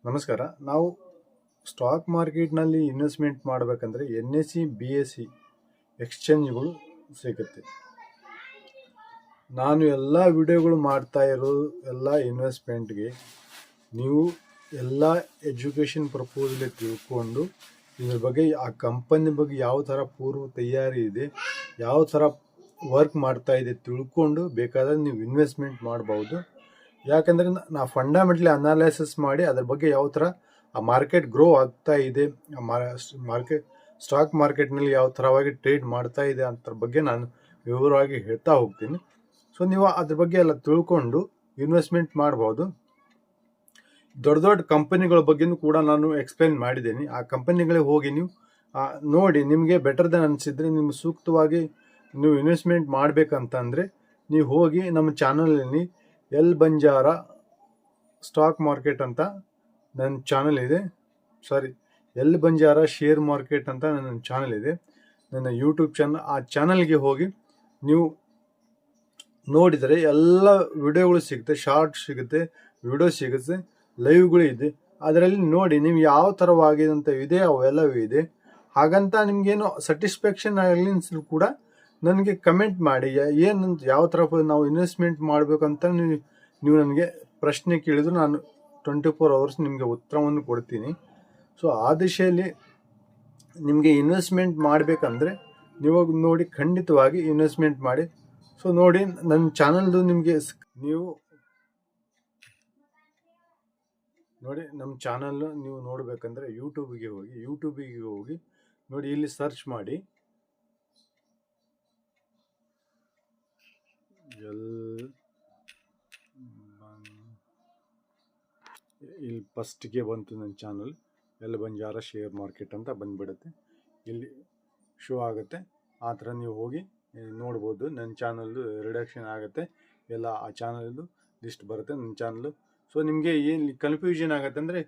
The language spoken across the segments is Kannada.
ನಮಸ್ಕಾರ. ನಾವು ಸ್ಟಾಕ್ ಮಾರ್ಕೆಟ್ನಲ್ಲಿ ಇನ್ವೆಸ್ಟ್ಮೆಂಟ್ ಮಾಡಬೇಕಂದ್ರೆ NSE BSE ಎಕ್ಸ್ಚೇಂಜ್ಗಳು ಸಿಗುತ್ತೆ. ನಾನು ಎಲ್ಲ ವಿಡಿಯೋಗಳು ಮಾಡ್ತಾ ಇರೋದು ಎಲ್ಲ ಇನ್ವೆಸ್ಟ್ಮೆಂಟ್ಗೆ. ನೀವು ಎಲ್ಲ ಎಜುಕೇಷನ್ ಪರ್ಪೋಸಲ್ಲಿ ತಿಳ್ಕೊಂಡು ಇದ್ರ ಬಗ್ಗೆ ಆ ಕಂಪನಿ ಬಗ್ಗೆ ಯಾವ ಥರ ಪೂರ್ವ ತಯಾರಿ ಇದೆ, ಯಾವ ಥರ ವರ್ಕ್ ಮಾಡ್ತಾ ಇದೆ ತಿಳ್ಕೊಂಡು ಬೇಕಾದ್ರೆ ನೀವು ಇನ್ವೆಸ್ಟ್ಮೆಂಟ್ ಮಾಡ್ಬೋದು. ಯಾಕಂದರೆ ನಾ ಫಂಡಮೆಂಟಲಿ ಅನಾಲಿಸಿಸ್ ಮಾಡಿ ಅದ್ರ ಬಗ್ಗೆ ಯಾವ ಥರ ಆ ಮಾರ್ಕೆಟ್ ಗ್ರೋ ಆಗ್ತಾ ಇದೆ, ಮಾರ್ಕೆಟ್ ಸ್ಟಾಕ್ ಮಾರ್ಕೆಟ್ನಲ್ಲಿ ಯಾವ ಥರವಾಗಿ ಟ್ರೇಡ್ ಮಾಡ್ತಾ ಇದೆ ಅಂತ ಬಗ್ಗೆ ನಾನು ವಿವರವಾಗಿ ಹೇಳ್ತಾ ಹೋಗ್ತೀನಿ. ಸೊ ನೀವು ಅದ್ರ ಬಗ್ಗೆ ಎಲ್ಲ ತಿಳ್ಕೊಂಡು ಇನ್ವೆಸ್ಟ್ಮೆಂಟ್ ಮಾಡ್ಬೋದು. ದೊಡ್ಡ ದೊಡ್ಡ ಕಂಪನಿಗಳ ಬಗ್ಗೆನೂ ಕೂಡ ನಾನು ಎಕ್ಸ್ಪ್ಲೈನ್ ಮಾಡಿದ್ದೀನಿ. ಆ ಕಂಪನಿಗಳಿಗೆ ಹೋಗಿ ನೀವು ನೋಡಿ, ನಿಮಗೆ ಬೆಟರ್ ದೆನ್ ಅನಿಸಿದ್ರೆ, ನಿಮ್ಗೆ ಸೂಕ್ತವಾಗಿ ನೀವು ಇನ್ವೆಸ್ಟ್ಮೆಂಟ್ ಮಾಡಬೇಕಂತಂದರೆ ನೀವು ಹೋಗಿ ನಮ್ಮ ಚಾನಲಲ್ಲಿ ಎಲ್ ಬಂಜಾರ ಸ್ಟಾಕ್ ಮಾರ್ಕೆಟ್ ಅಂತ ನನ್ನ ಚಾನಲ್ ಇದೆ. ಎಲ್ ಬಂಜಾರ ಶೇರ್ ಮಾರ್ಕೆಟ್ ಅಂತ ನನ್ನ ಚಾನಲ್ ಇದೆ, ನನ್ನ ಯೂಟ್ಯೂಬ್ ಚಾನಲ್. ಆ ಚಾನಲ್ಗೆ ಹೋಗಿ ನೀವು ನೋಡಿದರೆ ಎಲ್ಲ ವಿಡಿಯೋಗಳು ಸಿಗುತ್ತೆ, ಶಾರ್ಟ್ ಸಿಗುತ್ತೆ, ವಿಡಿಯೋ ಸಿಗುತ್ತೆ, ಲೈವ್ಗಳು ಇದೆ. ಅದರಲ್ಲಿ ನೋಡಿ ನೀವು ಯಾವ ಥರವಾಗಿದಂಥ ಇದೆ ಅವೆಲ್ಲವೂ ಇದೆ. ಹಾಗಂತ ನಿಮಗೇನು ಸ್ಯಾಟಿಸ್ಫ್ಯಾಕ್ಷನ್ ಆಗಲಿ ಅನ್ಸಿದ್ರು ಕೂಡ ನನಗೆ ಕಮೆಂಟ್ ಮಾಡಿ, ಏನಂತ ಯಾವ ಥರ ನಾವು ಇನ್ವೆಸ್ಟ್ಮೆಂಟ್ ಮಾಡಬೇಕಂತ ನೀವು ನನಗೆ ಪ್ರಶ್ನೆ ಕೇಳಿದ್ರು ನಾನು 24 hours ನಿಮಗೆ ಉತ್ತರವನ್ನು ಕೊಡ್ತೀನಿ. ಸೊ ಆ ದಿಶೆಯಲ್ಲಿ ನಿಮಗೆ ಇನ್ವೆಸ್ಟ್ಮೆಂಟ್ ಮಾಡಬೇಕಂದ್ರೆ ನೀವು ನೋಡಿ ಖಂಡಿತವಾಗಿ ಇನ್ವೆಸ್ಟ್ಮೆಂಟ್ ಮಾಡಿ. ಸೊ ನೋಡಿ, ನನ್ನ ಚಾನಲ್ದು ನಿಮಗೆ ನೀವು ನೋಡಿ, ನಮ್ಮ ಚಾನಲ್ ನೀವು ನೋಡಬೇಕಂದ್ರೆ ಯೂಟ್ಯೂಬಿಗೆ ಹೋಗಿ ನೋಡಿ, ಇಲ್ಲಿ ಸರ್ಚ್ ಮಾಡಿ ಇಲ್ಲಿ ಫಸ್ಟ್ಗೆ ಬಂತು ನನ್ನ channel L Banjara share market ಅಂತ ಬಂದುಬಿಡುತ್ತೆ, ಇಲ್ಲಿ ಶೋ ಆಗುತ್ತೆ. ಆ ಥರ ನೀವು ಹೋಗಿ ನೋಡ್ಬೋದು. ನನ್ನ ಚಾನಲ್ದು ರಿಡಕ್ಷನ್ ಆಗುತ್ತೆ, ಎಲ್ಲ ಆ ಚಾನಲ್ದು ಲಿಸ್ಟ್ ಬರುತ್ತೆ ನನ್ನ ಚಾನಲ್ಲು. ಸೊ ನಿಮಗೆ ಏನು ಕನ್ಫ್ಯೂಷನ್ ಆಗುತ್ತೆ ಅಂದರೆ,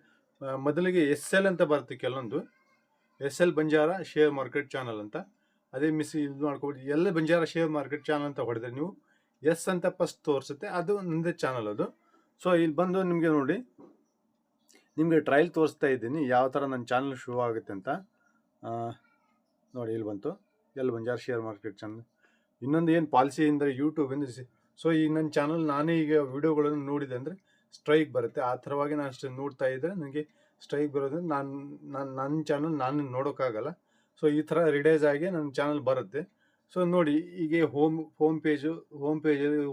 ಮೊದಲಿಗೆ SL ಅಂತ ಬರುತ್ತೆ ಕೆಲವೊಂದು, SL Banjara share market channel ಅಂತ, ಅದೇ ಇದು ಮಾಡ್ಕೊಬೋದು. L Banjara share market channel ಅಂತ ಹೊಡೆದ್ರೆ ನೀವು ಎಸ್ ಅಂತ ಫಸ್ಟ್ ತೋರಿಸುತ್ತೆ, ಅದು ನನ್ನದೇ ಚಾನಲ್ ಅದು. ಸೊ ಇಲ್ಲಿ ಬಂದು ನಿಮಗೆ ನೋಡಿ, ನಿಮಗೆ ಟ್ರಯಲ್ ತೋರಿಸ್ತಾ ಇದ್ದೀನಿ ಯಾವ ಥರ ನನ್ನ ಚಾನಲ್ ಶೋ ಆಗುತ್ತೆ ಅಂತ. ನೋಡಿ, ಇಲ್ಲಿ ಬಂತು L Banjara share market channel. ಇನ್ನೊಂದು ಏನು ಪಾಲಿಸಿ ಅಂದರೆ ಯೂಟ್ಯೂಬಿಂದ, ಸೊ ಈಗ ನನ್ನ ಚಾನಲ್ ನಾನೇ ಈಗ ವಿಡಿಯೋಗಳನ್ನು ನೋಡಿದೆ ಅಂದರೆ ಸ್ಟ್ರೈಕ್ ಬರುತ್ತೆ. ಆ ಥರವಾಗಿ ನಾನು ಅಷ್ಟು ನೋಡ್ತಾ ಇದ್ದರೆ ನನಗೆ ಸ್ಟ್ರೈಕ್ ಬರೋದ್ರಿಂದ ನನ್ನ ಚಾನಲ್ ನಾನು ನೋಡೋಕ್ಕಾಗಲ್ಲ. ಸೊ ಈ ಥರ ರಿಡೈಸ್ ಆಗಿ ನನ್ನ ಚಾನಲ್ ಬರುತ್ತೆ. ಸೊ ನೋಡಿ, ಈಗ ಹೋಮ್ ಪೇಜಲ್ಲಿ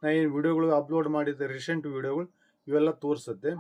ನಾನು ಏನು ವಿಡಿಯೋಗಳು ಅಪ್ಲೋಡ್ ಮಾಡಿದ್ದೆ ರೀಸೆಂಟ್ ವಿಡಿಯೋಗಳು ಇವೆಲ್ಲ ತೋರಿಸುತ್ತೆ.